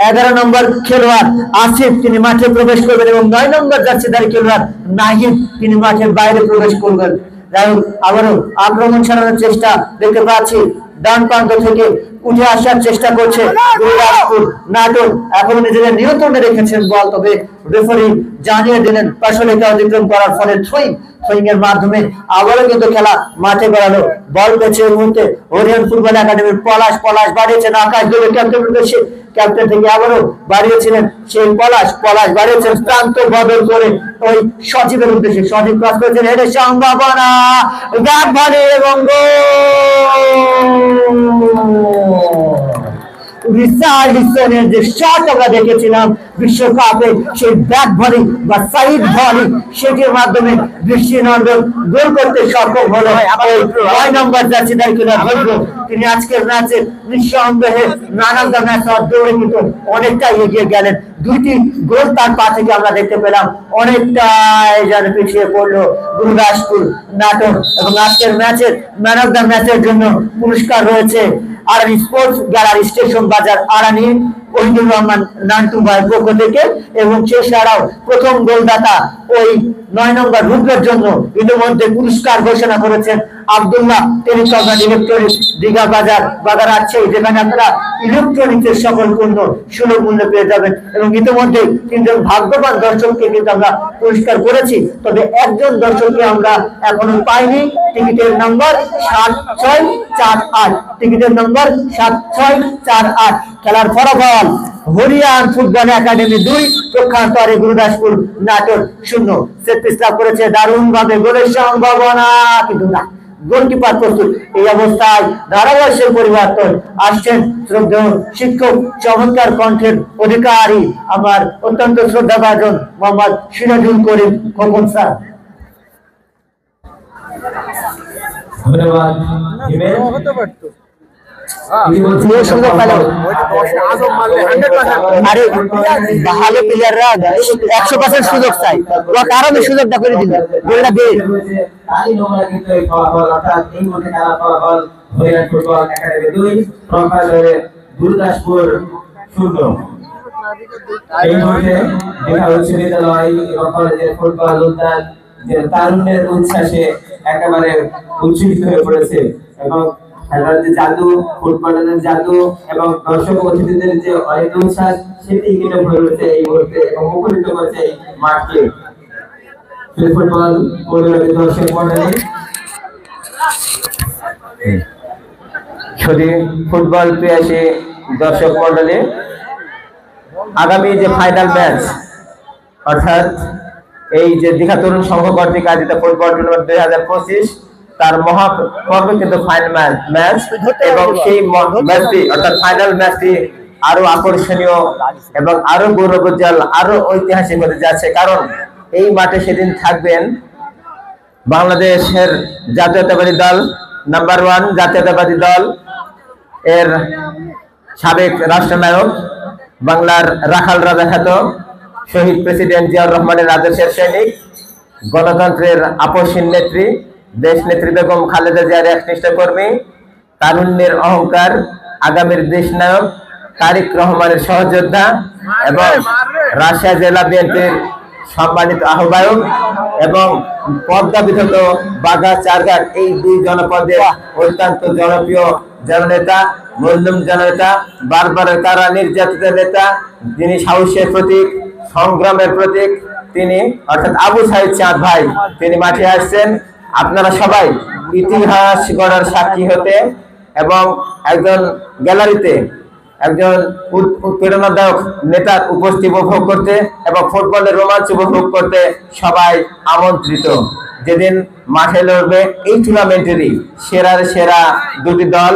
11 নম্বর খেলোয়াড় আসিফ তিনি মাঠে প্রবেশ করবেন এবং 9 নম্বর জার্সিধারী খেলোয়াড় নাহিদ তিনি মাঠের বাইরে প্রবেশ করবেন। যাই হোক, আবারও আক্রমণ চালানোর চেষ্টা দেখতে পাচ্ছি। ডান প্রান্ত থেকে উঠে আসার চেষ্টা করছে গুরুদাসপুর নাটোর, এখনো নিজেদের নিয়ন্ত্রণে রেখেছেন বল। তবে রেফারি জানিয়ে দিলেন পার্শ্বরেখা অতিক্রম করার ফলে থ্রোয়িং এর মাধ্যমে আবারও কিন্তু খেলা মাঠে গড়ালো। বল পেয়েছে এই মুহূর্তে হরিয়ান ফুটবল একাডেমির পলাশ বাড়িয়েছেন আকাশ দেবে ক্যাপ্টেন উদ্দেশ্যে, ক্যাপ্টেন থেকে আবারও বাড়িয়েছিলেন সেই পলাশ বাড়িয়েছেন প্রান্ত বদল করে ওই সজীবের উদ্দেশ্যে। সজীব ক্রস করেছেন, হেডের সম্ভাবনা ব্যাক ভলি এবং রিচার্ডসনের যে শট আমরা দেখেছিলাম বিশ্বকাপে, সেই ব্যাক ভলি বা সাইড ভলি, সেটির মাধ্যমে দৃষ্টিনন্দন গোল করতে সক্ষম হলো 9 নম্বর জার্সিধারী খেলোয়াড়। তিনি আজকের ম্যাচে নিঃসন্দেহে ম্যান অফ দ্য ম্যাচ দৌড়ে কিন্তু অনেকটাই এগিয়ে গেলেন। দুইটি গোল তার পা থেকে আমরা দেখতে পেলাম। অনেকটাই যেন পিছিয়ে পড়লো গুরুদাসপুর নাটোর। এবং আজকের ম্যাচের ম্যান অফ দ্য ম্যাচের জন্য পুরস্কার রয়েছে আরানি স্পোর্টস গ্যালারি, স্টেশন বাজার, আরানি, ওহিদুর রহমান নান্টু ভাইয়ের পক্ষ থেকে। এবং এছাড়াও প্রথম গোলদাতা ওই 9 নম্বর রুদ্রের জন্য ইতিমধ্যে পুরস্কার ঘোষণা করেছেন আব্দুল্লাহ টেলিকম ইলেকট্রনিক্স, দীঘা বাজার, বাজারাচ্ছে, যেখানে আপনারা ইলেকট্রনিক্সের সকল পণ্য সুলভ মূল্যে পেয়ে যাবেন। এবং ইতিমধ্যে 3 জন ভাগ্যবান দর্শককে কিন্তু আমরা পুরস্কার করেছি, তবে একজন দর্শককে আমরা এখনো পাইনি। টিকিটের নম্বর 7648, টিকিটের নম্বর 7648। খেলার ফলাফল হরিয়ান ফুটবল একাডেমি 2, পক্ষান্তরে গুরুদাসপুর নাটোর 0। সেট পিস লাভ করেছে দারুণ ভাবে, গোলের সম্ভাবনা কিন্তু না, গোলকিপার প্রস্তুত। এই অবস্থায় ধারাভাষ্যের পরিবর্তন আসছেন শ্রদ্ধেয় শিক্ষক, চমৎকার কণ্ঠের অধিকারী আমার অত্যন্ত শ্রদ্ধাভাজন মোহাম্মদ সিরাজুল করিম খোকন স্যার।
ধন্যবাদ।
ভালো প্লেয়াররা 100% সুযোগ চাই, কারণে সুযোগটা করে দিল গোলটা দিয়ে।
গুরুদাসপুর 0। এই মুহূর্তে ঢাকা বিশ্ববিদ্যালয় এবং কলেজের ফুটবল উদ্যান যে তারুণ্যের উচ্ছ্বাসে একেবারে উজ্জীবিত হয়ে পড়েছে। এবং খেলার যে জাদু, ফুটবলের জাদু এবং দর্শক অতিথিদের যে অনেক উচ্ছ্বাস, সেটি কিন্তু ভরে উঠেছে এই মুহূর্তে এবং মুখরিত করেছে এই মাঠকে। ফুটবল পরিবারের দর্শক মণ্ডলী, শুধু ফুটবল প্রিয়াসী দর্শক মণ্ডলী, আগামী যে ফাইনাল ম্যাচ, অর্থাৎ এই যে দীঘা তরুণ সংঘ কর্তৃক আয়োজিত ফুটবল টুর্নামেন্ট 2025, তার মহাপর্বে কিন্তু ফাইনাল ম্যাচ। এবং সেই ম্যাচটি অর্থাৎ ফাইনাল ম্যাচটি আরো আকর্ষণীয় এবং আরো গৌরবোজ্জ্বল, আরো ঐতিহাসিক হতে যাচ্ছে। কারণ এই মাঠে সেদিন থাকবেন বাংলাদেশের জাতীয়তাবাদী দল, নাম্বার 1 জাতীয়তাবাদী দল এর সাবেক রাষ্ট্রনায়ক, বাংলার রাখাল রাজা খ্যাত শহীদ প্রেসিডেন্ট জিয়াউর রহমানের আদর্শের সৈনিক, গণতন্ত্রের আপসহীন নেত্রী, দেশ নেত্রী বেগম খালেদা জিয়ার একনিষ্ঠ কর্মী, তারুণ্যের অহংকার, আগামীর দেশ নায়ক তারেক রহমানের সহযোদ্ধা এবং রাজশাহী জেলা বিএনপির সম্মানিত আহ্বায়ক এবং পদ্মা বিধত বাঘা চারঘাট এই 2 জনপদের অত্যন্ত জনপ্রিয় জননেতা, মজলুম জননেতা, বারবারের কারা নির্যাতিত নেতা, যিনি সাহসের প্রতীক, সংগ্রামের প্রতীক, তিনি অর্থাৎ আবু সাইদ চাঁদ ভাই, তিনি মাঠে আসছেন। আপনারা সবাই ইতিহাস গড়ার সাক্ষী হতে এবং একজন গ্যালারিতে একজন উৎপীড়নদায়ক নেতার উপস্থিতি উপভোগ করতে এবং ফুটবলের রোমাঞ্চ উপভোগ করতে সবাই আমন্ত্রিত। যেদিন মাঠে লড়বে এই টুর্নামেন্টেরই সেরার সেরা 2টি দল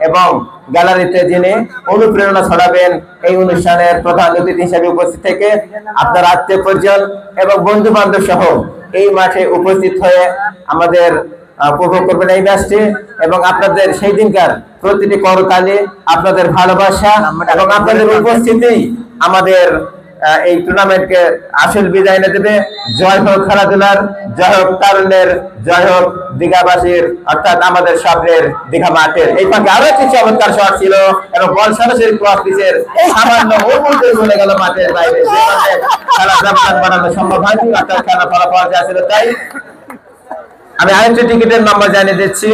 এবং গ্যালারিতে যিনি অনুপ্রেরণা ছড়াবেন এই অনুষ্ঠানের প্রধান অতিথি হিসেবে উপস্থিত থেকে আপনার আত্মীয় পরিজন এবং বন্ধু বান্ধব সহ এই মাঠে উপস্থিত হয়ে আমাদের উপভোগ করবেন এই ম্যাচটি। এবং আপনাদের সেই দিনকার প্রতিটি করতালি, আপনাদের ভালোবাসা এবং আপনাদের উপস্থিতি আমাদের এই টুর্নামেন্টকে আসল বিদায় এনে দেবে। জয় হোক খেলাধুলার, জয় হোক তারুণ্যের, জয় হোক দীঘাবাসীর, অর্থাৎ আমাদের স্বপ্নের দীঘা মাঠের। এই ফাঁকে আরো একটি চমৎকার শট ছিল এবং বল সরাসরি ক্রস পিচের সামান্য ওপরে চলে গেল মাঠের বাইরে, খেলা ব্যবধান বাড়ানো সম্ভব হয়নি, অর্থাৎ খেলা ফলাফল যা ছিল তাই। আমি আরেকটি টিকিটের নাম্বার জানিয়ে দিচ্ছি।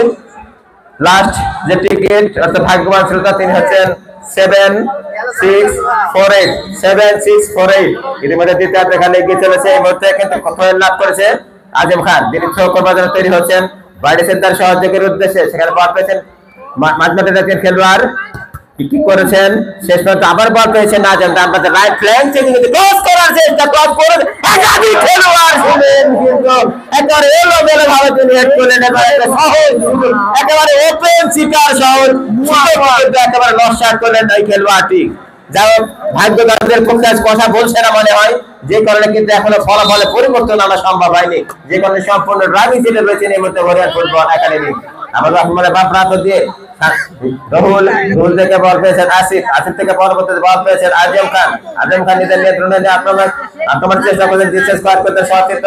লাস্ট যে টিকিট অর্থাৎ ভাগ্যবান শ্রোতা তিনি হচ্ছেন 7648। ইতিমধ্যে দ্বিতীয় এখানে এগিয়ে চলেছে। এই মুহূর্তে কিন্তু পয়েন্ট লাভ করেছে আজিম খান, যিনি থ্রো করবার জন্য তৈরি হচ্ছেন বাইরে সেন্টার সহযোগের উদ্দেশ্যে। সেখানে বল পেয়েছেন মাঝমাঠে দেখেন খেলোয়াড় কি করেছেন, শেষ পর্যন্ত আবার বল পেয়েছেন আজম, তারপরে রাইট ফ্ল্যাঙ্ক থেকে কিন্তু ক্রস করার চেষ্টা, ক্রস করে একাধিক খেলোয়াড় ছিলেন কিন্তু একেবারে এলোমেলো ভাবে তিনি হেড করলেন। সহজ একেবারে ওপেন সিটার সহজ একেবারে লস শট করলেন এই খেলোয়াড়টি। যাই হোক, ভাগ্য তাদের পক্ষে কথা বলছে না মনে হয়, যে কারণে কিন্তু এখনো ফলাফলে পরিবর্তন আনা সম্ভব হয়নি, যে কারণে সম্পূর্ণ ড্রাইভিং সিটে রয়েছেন এই মুহূর্তে হরিয়ান ফুটবল একাডেমি। আমাদের রহমানের বাপ রাত দিয়ে
রুহুল থেকে বল পেয়েছেন আসিফ, আসিফ থেকে পরবর্তীতে বল পেয়েছেন আজম খান, আজম খান নিজের নিয়ন্ত্রণে নিয়ে আক্রমণ চেষ্টা করেছেন ডিসেস স্কোয়ার করতে সহকৃত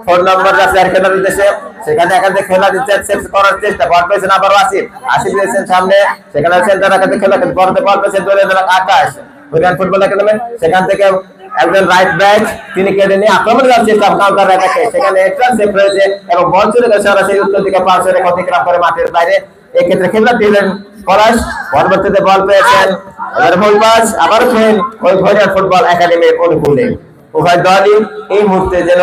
4 নম্বর রাশিয়ার খেলার উদ্দেশ্যে, সেখানে একাধিক খেলা দিচ্ছে সেট করার চেষ্টা, বল পেয়েছেন আবার আসিফ, আসিফ দিয়েছেন সামনে, সেখানে সেন্টার একাধিক খেলা পরবর্তী বল পেয়েছেন দলের আকাশ হরিয়ান ফুটবল একাডেমি, সেখান থেকে একজন রাইট ব্যাক তিনি কেটে নিয়ে আক্রমণ করার চেষ্টা কাউন্টার অ্যাটাকে, সেখানে এক্সট্রা সেভ রয়েছে এবং বল চলে গেছে সরাসরি উত্তর দিকে পাস করে অতিক্রম করে মাঠের বাইরে, এই ক্ষেত্রে খেলা দিলেন পলাশ, পরবর্তীতে বল পেয়েছেন ফুল পাস আবার ফেল ওই হরিয়ান ফুটবল একাডেমির অনুকূলে। উভয় দলই এই মুহূর্তে যেন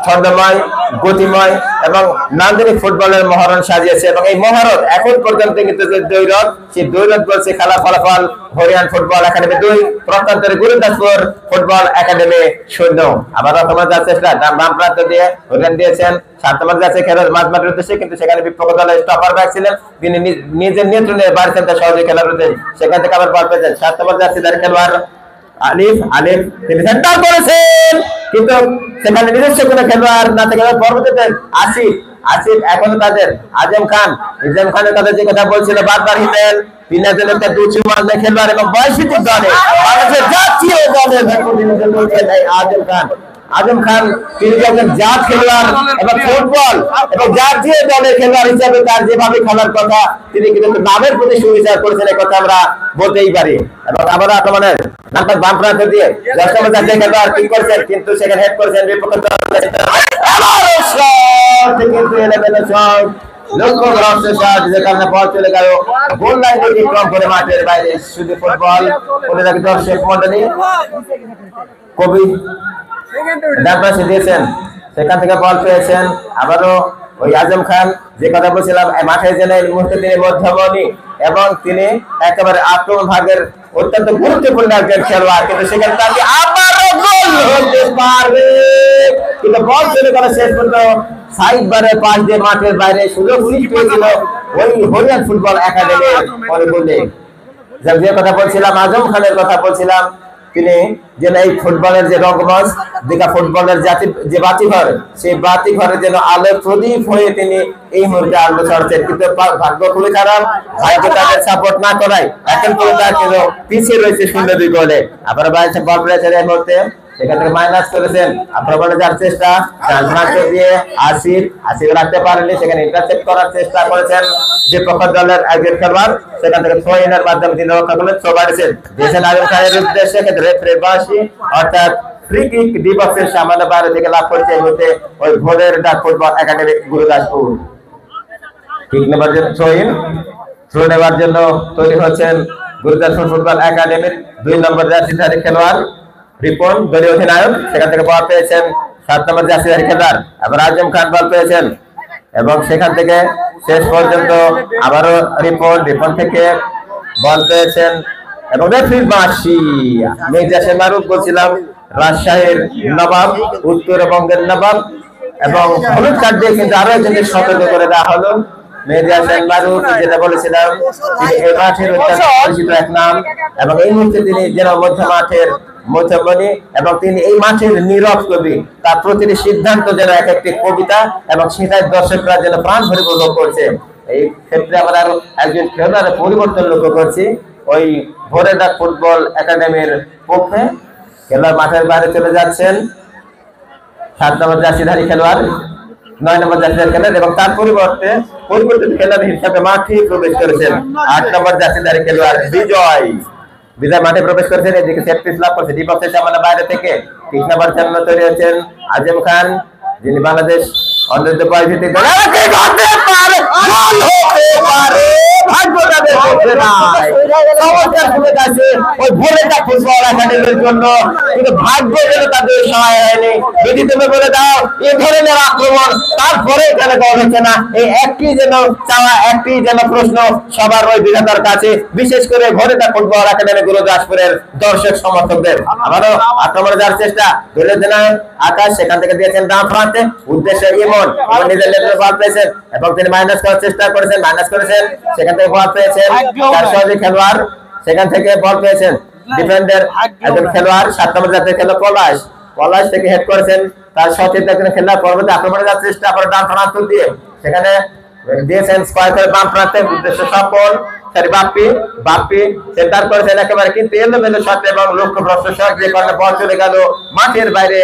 ছন্দময়, গতিময় এবং নান্দনিক ফুটবলের মহরণ সাজিয়েছে এবং এই মহরত এখন পর্যন্ত কিন্তু যে দৈরত, সেই দৈরত বলছে খেলা ফলাফল হরিয়ান ফুটবল একাডেমি 2, প্রত্যন্তরে গুরুদাসপুর ফুটবল একাডেমি 0। আবার তোমার যাচ্ছে বাম প্রান্ত দিয়ে হরিয়ান দিয়েছেন 7 নম্বর যাচ্ছে খেলার মাঠের উদ্দেশ্যে, কিন্তু সেখানে বিপক্ষ দলের স্টপার ব্যাক ছিলেন, তিনি নিজের নিয়ন্ত্রণে বাড়ছেন তার সহজে খেলার উদ্দেশ্যে, সেখান থেকে আবার বল পেয়েছেন 7 নম্বর যাচ্ছে তার খেলোয়াড় আলিফ, আলিফ তিনি সেন্টার করেছেন, কিন্তু সেখানে নিজস্ব কোনো খেলোয়াড় না থেকে পরবর্তীতে আসিফ, আসিফ এখনো তাদের আজম খানের কথা যে কথা বলছিল বারবার হিমেল তিনি একজন একটা দুচুমান খেলোয়াড় এবং বয়সভিত্তিক দলে বাংলাদেশের জাতীয় দলের আজম খান তিনি একজন জাত খেলোয়াড় এবং ফুটবল এবং জাতীয় দলের খেলোয়াড় হিসেবে তার যেভাবে খেলার কথা তিনি কিন্তু নামের প্রতি সুবিচার করেছেন, এই কথা আমরা বলতেই পারি। এবং আবার আক্রমণের নাম্বার বাম প্রান্ত দিয়ে 10 নম্বর জাতীয় খেলোয়াড় ঠিক করেছেন, কিন্তু সেখানে হেড করেছেন বিপক্ষ দলের কিন্তু এলেভেনের শট লক্ষ্য গ্রস্তের শট, যে কারণে বল চলে গেল গোল লাইন অতিক্রম করে মাঠের বাইরে। শুধু ফুটবল বলে রাখি দর্শক মন্ডলী, কবি ডাকবাসী দিয়েছেন, সেখান থেকে বল পেয়েছেন আবারও ওই আজম খান, যে কথা বলছিলাম মাঠে যেন এই মুহূর্তে তিনি মধ্যমণি এবং তিনি একেবারে আক্রমণ ভাগের অত্যন্ত গুরুত্বপূর্ণ একজন খেলোয়াড়, কিন্তু সেখানে তাকে আবারও গোল হতে পারবে, কিন্তু বল চলে গেল শেষ পর্যন্ত সাইড বারের পাশ দিয়ে মাঠের বাইরে। সুযোগ সৃষ্টি হয়েছিল ওই হরিয়ান ফুটবল একাডেমির অনুকূলে। যে কথা বলছিলাম আজম খানের কথা বলছিলাম, তিনি যেন এই ফুটবলের যে রঙ্গমঞ্চ দিঘা ফুটবলের যে বাতিঘর, সেই বাতিঘরে যেন আলোর প্রদীপ হয়ে তিনি এই মুহূর্তে আলো ছড়াচ্ছেন, কিন্তু ভাগ্য খুবই খারাপ, ভাগ্য তাদের সাপোর্ট না করায় এখন পর্যন্ত পিছিয়ে রয়েছে 0-2 গোলে। আবার বাইরে বল পেয়েছেন এই মুহূর্তে, সেখান থেকে মাইনাস করেছেন আক্রমণে যাওয়ার চেষ্টা দিয়ে আসিফ রাখতে পারেননি, সেখানে ইন্টারসেপ্ট করার চেষ্টা করেছেন বিপক্ষ দলের একজন খেলোয়াড়, সেখান থেকে থ্রো ইনের মাধ্যমে তিনি রক্ষা করলেন, থ্রো বাড়িয়েছেন দিয়েছেন আজম খানের উদ্দেশ্যে, ক্ষেত্রে রেফারি বাসি অর্থাৎ ফ্রি কিক ডি বক্সের সামান্য বাইরে থেকে লাভ করছে এই মুহূর্তে ওই ভোরের ডাক ফুটবল একাডেমি গুরুদাসপুর। কিক নেবার জন্য থ্রো নেবার জন্য তৈরি হচ্ছেন গুরুদাসপুর ফুটবল একাডেমির 2 নম্বর জার্সিধারী খেলোয়াড় রিপন, দলীয় অধিনায়ক, সেখান থেকে বল পেয়েছেন 7 নম্বর জার্সিধারী খেলোয়াড় আবার আজম খান বল পেয়েছেন এবং সেখান থেকে শেষ পর্যন্ত আবারও রিপন থেকে বল পেয়েছেন এবং রেফারি বাঁশি মির্জা শেমারুফ বলছিলাম রাজশাহীর নবাব, উত্তরবঙ্গের নবাব, এবং হলুদ কার্ড দিয়ে কিন্তু আরো একজনকে সতর্ক করে দেওয়া হলো। মির্জা শেমারুফ যেটা বলেছিলাম তিনি এই মাঠের অত্যন্ত পরিচিত এক নাম এবং এই মুহূর্তে তিনি যেন মধ্য মাঠের মধ্যমণি এবং তিনি এই মাঠের নীরব কবি, তার প্রতিটি সিদ্ধান্ত যেন এক একটি কবিতা এবং সেটাই দর্শকরা যেন প্রাণ ভরে উপভোগ করছে। এই ক্ষেত্রে আমরা আরো একজন খেলোয়াড়ের পরিবর্তন লক্ষ্য করছি, ওই ভোরের ডাক ফুটবল একাডেমির পক্ষে খেলোয়াড় মাঠের বাইরে চলে যাচ্ছেন 7 নম্বর জার্সিধারী খেলোয়াড়, 9 নম্বর জার্সিধারী খেলোয়াড় এবং তার পরিবর্তিত খেলোয়াড় হিসেবে মাঠে প্রবেশ করেছেন 8 নম্বর জার্সিধারী খেলোয়াড় বিজয় মাঠে প্রবেশ করেছেন। এদিকে সেট পিস লাভ করছে ডিপক্সের সামনে বাইরে থেকে 3 নম্বর জন্য তৈরি হচ্ছেন আজম খান, যিনি বাংলাদেশ অন্তর্জাতিক পরিস্থিতি ভাগ্য যেন তাদের সহায় হয়নি, যদি তুমি বলে দাও এই ধরনের আক্রমণ তারপরে কেন করা হচ্ছে না, এই একটি যেন চাওয়া, একটি যেন প্রশ্ন সবার ওই বিধাতার কাছে, বিশেষ করে ঘরেটা ফুটবল একাডেমি গুরুদাসপুরের দর্শক সমর্থকদের। আবারও আক্রমণে যাওয়ার চেষ্টা ধরে দেন আকাশ, সেখান থেকে দিয়েছেন ডান প্রান্তে উদ্দেশ্যে ইমন নিজের লেভেলে বল পেয়েছেন এবং তিনি মাইনাস করার চেষ্টা করেছেন, সেখান থেকে বল পেয়েছেন তার সহযোগী খেলোয়াড়, সেখান থেকে বল পেয়েছেন ডিফেন্ডার একজন খেলোয়াড় 7 নম্বর জাতীয় খেলোয়াড় পলাশ থেকে হেড করেছেন তার সতীর্থ একজন খেলোয়াড়, পরবর্তী আক্রমণে যাওয়ার চেষ্টা করে ডান প্রান্ত দিয়ে, সেখানে দিয়েছেন স্কয়ার করে বাম প্রান্তে উদ্দেশ্য সফল বাপ্পি সেন্টার করেছেন একেবারে কিন্তু এলোমেলো শট এবং লক্ষ্যভ্রষ্ট শট যে কারণে বল চলে গেল মাঠের বাইরে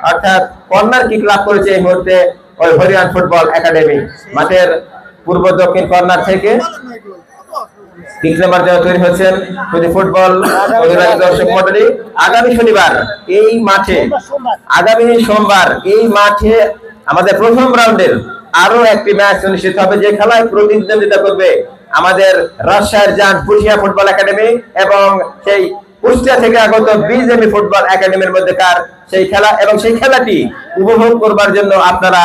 অর্থাৎ কর্নার কিক লাভ করেছে এই মুহূর্তে ওই হরিয়ান ফুটবল একাডেমি মাঠের পূর্ব দক্ষিণ কর্নার থেকে কিক নাম্বার যারা তৈরি হচ্ছেন ফুটবল দর্শক মণ্ডলী আগামী সোমবার এই মাঠে আমাদের প্রথম রাউন্ডের আরো একটি ম্যাচ অনুষ্ঠিত হবে যে খেলায় প্রতিদ্বন্দ্বিতা করবে আমাদের রাজশাহীর জান পুঠিয়া ফুটবল একাডেমি এবং সেই কুষ্টিয়া থেকে আগত বিজেপি ফুটবল একাডেমির মধ্যেকার সেই খেলা এবং সেই খেলাটি উপভোগ করবার জন্য আপনারা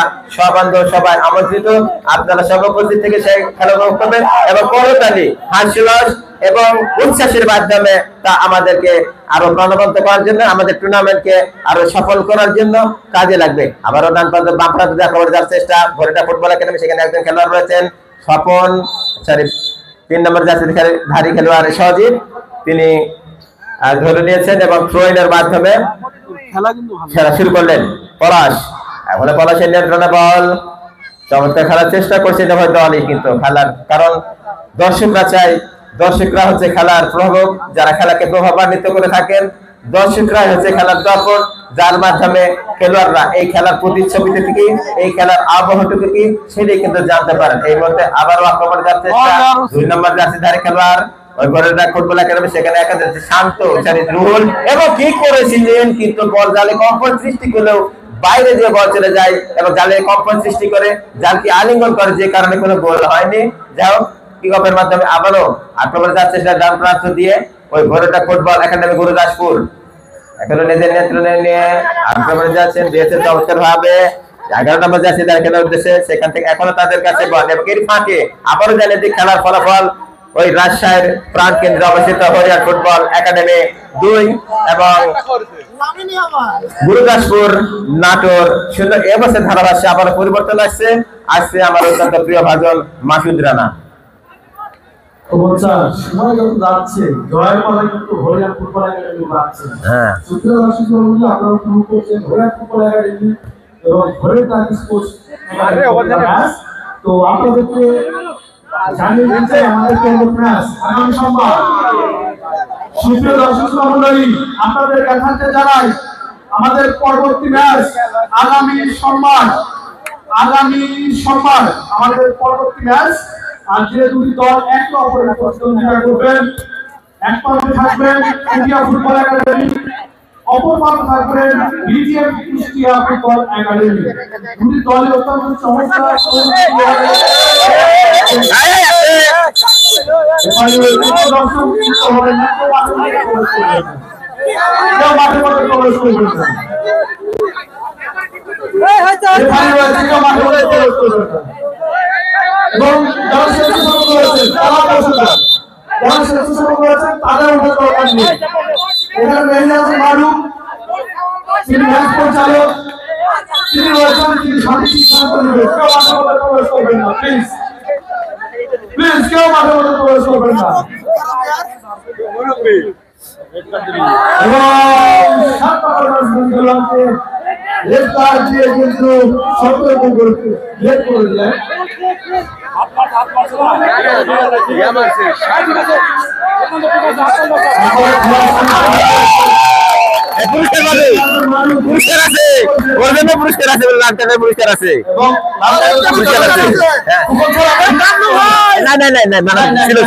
সবাই আমন্ত্রিত। আপনারা সব উপস্থিত থেকে সেই খেলা উপভোগ করবেন এবং করতালি হাস্যরস এবং উচ্ছ্বাসের মাধ্যমে তা আমাদেরকে আরো প্রাণবন্ত করার জন্য আমাদের টুর্নামেন্টকে আরো সফল করার জন্য কাজে লাগবে। আবারও ডান প্রান্ত বাম প্রান্তে দেখাবার যার চেষ্টা ভরিটা ফুটবল একাডেমি সেখানে একজন খেলোয়াড় রয়েছেন স্বপন 3 নম্বর ধারী খেলোয়াড় সজীব তিনি ধরে নিয়েছেন এবং থ্রোইনের মাধ্যমে খেলা শুরু করলেন পলাশের নিয়ন্ত্রণে বল চমৎকার খেলার চেষ্টা করছে দলই কিন্তু খেলার কারণ দর্শকরা হচ্ছে খেলার প্রভাবক যারা খেলাকে প্রভাবান্বিত করে থাকেন দর্শকরা হচ্ছে খেলার দর্পণ যার মাধ্যমে খেলোয়াড়রা এই খেলার প্রতিচ্ছবিতে থেকে এই খেলার আবহাওয়াটুকু কি সেটাই কিন্তু জানতে পারেন। এই মুহূর্তে আবারও আক্রমণ যাচ্ছে 2 নম্বর জার্সিধারী খেলোয়াড় ওই ঘরের ফুটবল একাডেমি সেখানে একাদশ শান্ত রুহুল এবং কি করেছিলেন কিন্তু বল জালে কম্পন সৃষ্টি করলেও বাইরে যে বল চলে যায় এবং জালে কম্পন সৃষ্টি করে জালকে আলিঙ্গন করে যে কারণে কোনো গোল হয়নি। যাই হোক কিকঅফের মাধ্যমে আবারও আক্রমণ যাচ্ছে ডান প্রান্ত দিয়ে ওই ঘরের ফুটবল একাডেমি গুরুদাসপুর এখনো নিজের নেতৃত্বে নিয়ে আক্রমণ যাচ্ছেন দিয়েছে চমৎকার ভাবে 11 নম্বর যাচ্ছে তার খেলার উদ্দেশ্যে সেখান থেকে এখনো তাদের কাছে বল এবং এর ফাঁকে আবারও জানিয়ে দিক খেলার ফলাফল ওই রাজশাহীর প্রাণ কেন্দ্রে অবস্থিত হরিয়ান ফুটবল একাডেমি 2 এবং গুরুদাসপুর নাটোর 0 এবছর ধারাভাষ্যে আবার পরিবর্তন আসছে আমার অত্যন্ত প্রিয় ভাজন মাসুদ রানা।
সময় যত যাচ্ছে জয়ের পরে কিন্তু হরিয়ান ফুটবল একাডেমি বাড়ছে। আপনারা শুরু করছেন হরিয়ান ফুটবল একাডেমি এবং হরিয়ান স্পোর্টস তো আপনাদেরকে জানিয়ে দিতে আমাদের ম্যাচ আগামী সোমবার সুপ্রিয় দর্শক মণ্ডলী আপনাদের কাছে জানাই আমাদের পরবর্তী ম্যাচ আগামী সোমবার আমাদের পরবর্তী ম্যাচ আর যে দুটি দল একে অপরের প্রতিদ্বন্দ্বিতা করবেন এক প্রান্তে থাকবেন ইন্ডিয়া ফুটবল একাডেমি অপর প্রান্তে থাকবেন বিজিএম কুষ্টিয়া ফুটবল একাডেমি দুটি দলের অত্যন্ত চমৎকার এবং যারা স্বেচ্ছাসেবক রয়েছেন তারা তাদের উঠে দরকার নেই। এখানে মেয়ে আছে মারুফ তিনি ম্যাচ পরিচালক তিনি রয়েছেন তিনি সঠিক সিদ্ধান্ত নেবেন কেউ মাঠের মধ্যে প্রবেশ করবেন না প্লিজ কেউ মাঠের মধ্যে প্রবেশ করবেন না এবং 7 নম্বর রেড কার্ড দিয়ে কিন্তু সতর্ক করতে লেট করে দিলেন
পুরস্কার আছে ওর জন্য পুরস্কার আছে পুরস্কার আছে না ছিল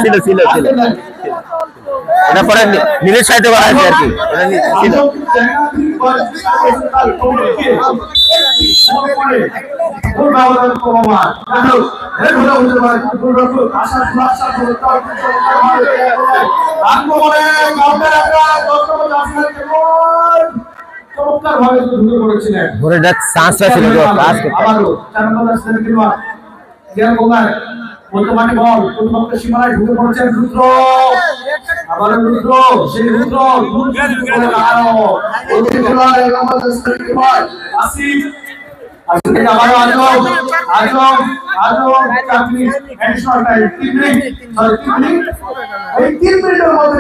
এটা পরে নিজের সাইডে করা আছে আর কি ছিল
বর্তমানে বল প্রতিপক্ষ সীমানায় ঢুকে পড়েছেন রুদ্র আবার রুদ্র সেই রুদ্র আসিফ আবার আজম চাকরি এডিশনাল টাইম 3 মিনিট এই 3 মিনিটের মধ্যে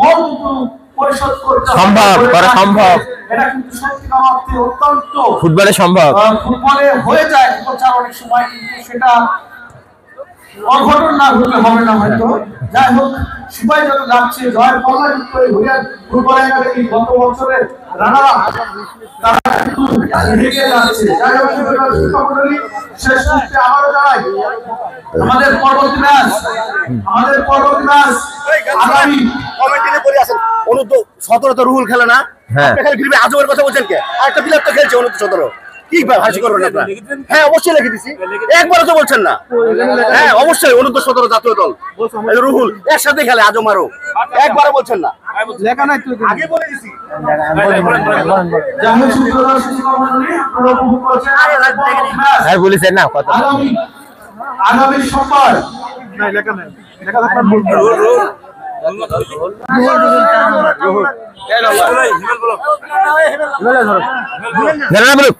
বল পরিশোধ করতে
সম্ভব
এটা কিন্তু সত্যিকার অর্থে অত্যন্ত
ফুটবলে সম্ভব
ফুটবলে হয়ে যায় কিন্তু অনেক সময় কিন্তু সেটা
অঘটন না ঘটলে হবে না হয়তো। যাই হোক, সবাই যত যাচ্ছে জয়ের পাল্লা কিন্তু এই হরিয়ান ফুটবল একাডেমি গত বছরের রানার আপ তারা কিন্তু এগিয়ে যাচ্ছে। যাই হোক, শেষ মুহূর্তে আবারও জানাই আমাদের পরবর্তী ম্যাচ আগামী
কমেন্টে পড়ে আছেন অনুদ্ধ 17 তো রুহুল খেলে না, আপনি খালি গ্রিপে আজবের কথা বলছেন কে? আরেকটা প্লেয়ার তো খেলছে অনুদ্ধ 17। কি ভাই হাসি করবেন আপনারা? হ্যাঁ অবশ্যই লিখে দিছি, একবারও তো বলছেন না। হ্যাঁ অবশ্যই অনুদ্ধ 17 জাতীয় দল রুহুল এর সাথে খেলে আজম আরো, একবারও বলছেন না। লেখা নাই তো আগে বলে দিছি।
বলেছেন না কথা
আগামী সোমবার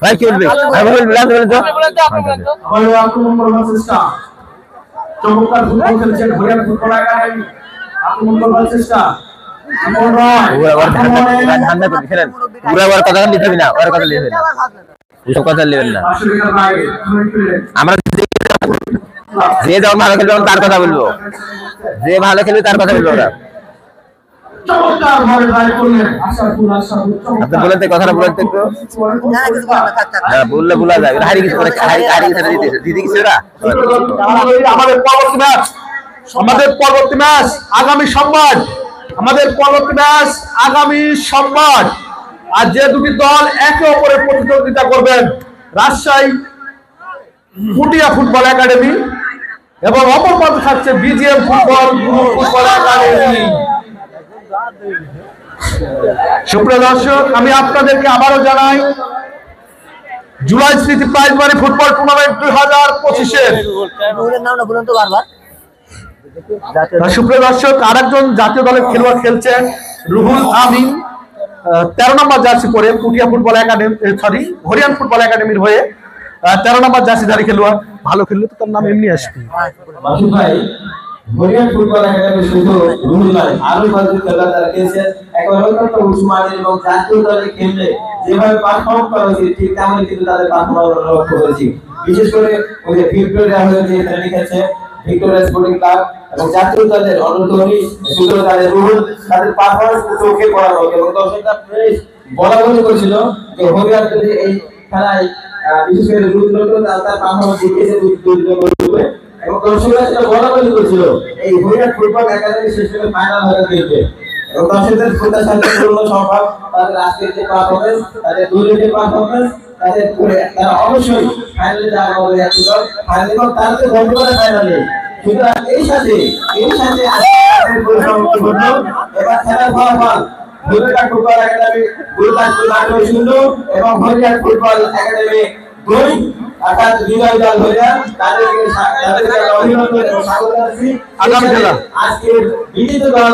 ভাই কি বলবে
চমৎকার ফুটবল খেলছেন হরিয়ানা ফুটবল একাডেমি। আক্রমণ করবার চেষ্টা
আমরা যে যখন ভালো খেলবে তার কথা বলবো, যে ভালো খেলবে তার কথা বলবো। ওরা আপনি বলেন তো কথাটা বলেন তো একটু, বললে বলা যায় হারি কিছু করে দিদি কিছু ওরা।
আমাদের পরবর্তী ম্যাচ আগামী সোমবার, আর যে দুটি দল একে অপরের প্রতিদ্বন্দ্বিতা করবেন রাজশাহী পুটিয়া ফুটবল একাডেমি এবং অপর পাশে থাকছে বিজিএম ফুটবল একাডেমি। সুপ্রিয় দর্শক, আমি আপনাদেরকে আবারও জানাই জুলাই স্মৃতি প্রাইজ মানি ফুটবল টুর্নামেন্ট 2025-এর সুপ্রিয় দর্শক, আরেকজন জাতীয় দলের খেলোয়াড় খেলছেন রুহুল আমিন, 13 নম্বর জার্সি পরে পুটিয়া ফুটবল একাডেমি হরিয়ান ফুটবল একাডেমির হয়ে 13 নম্বর জার্সিধারী খেলোয়াড়। ভালো খেললে তো তার নাম এমনি আসবে।
ভাই হরিয়ান ফুটবল একাডেমি শুধু রুহুল নয়, আরো কয়েকজন খেলোয়াড় তারা খেলছেন একেবারে অত্যন্ত উচ্চমানের এবং জাতীয় দলে খেললে যেভাবে পারফর্ম করা হয়েছে ঠিক তেমনই কিন্তু তাদের পারফরম্যান্স লক্ষ্য করেছি। বিশেষ করে ওই যে ভিক্টোরিয়া হয়ে যে এখানে লিখেছে ভিক্টোরিয়া স্পোর্টিং ক্লাব এবং জাতীয় দলের অনুদ্বীপ শুধু তাদের রুহুল তাদের পারফরম্যান্স চোখে পড়া হবে এবং দর্শকরা বেশ বলা বলি করেছিল যে হরিয়ান যদি এই খেলায় বিশেষ করে রুহুল তার পারফরম্যান্স দেখিয়েছে দুর্দান্ত এবং দর্শকরা সেটা বলা বলি করেছিল এই হরিয়ান ফুটবল একাডেমি শেষ করে ফাইনাল হয়ে খেলবে এবং দর্শকদের প্রত্যাশা পূর্ণ সম্ভব তাদের আজকের যে পারফরম্যান্স, তাদের দুর্নীতির পারফরম্যান্স, তাদের করে তারা অবশ্যই ফাইনালে যাওয়া হবে। ফাইনালে এবং তাদের গল্প করে ফাইনালে সুতরাং এই সাথে এবার খেলার ফলাফল হরিয়ান ফুটবল একাডেমি গুরুদাসপুর 0 এবং হরিয়ান ফুটবল একাডেমি 2 অর্থাৎ বিজয় দল হরিয়ান তাদেরকে অভিনন্দন এবং স্বাগত জানাচ্ছি। আজকের বিজেতা দল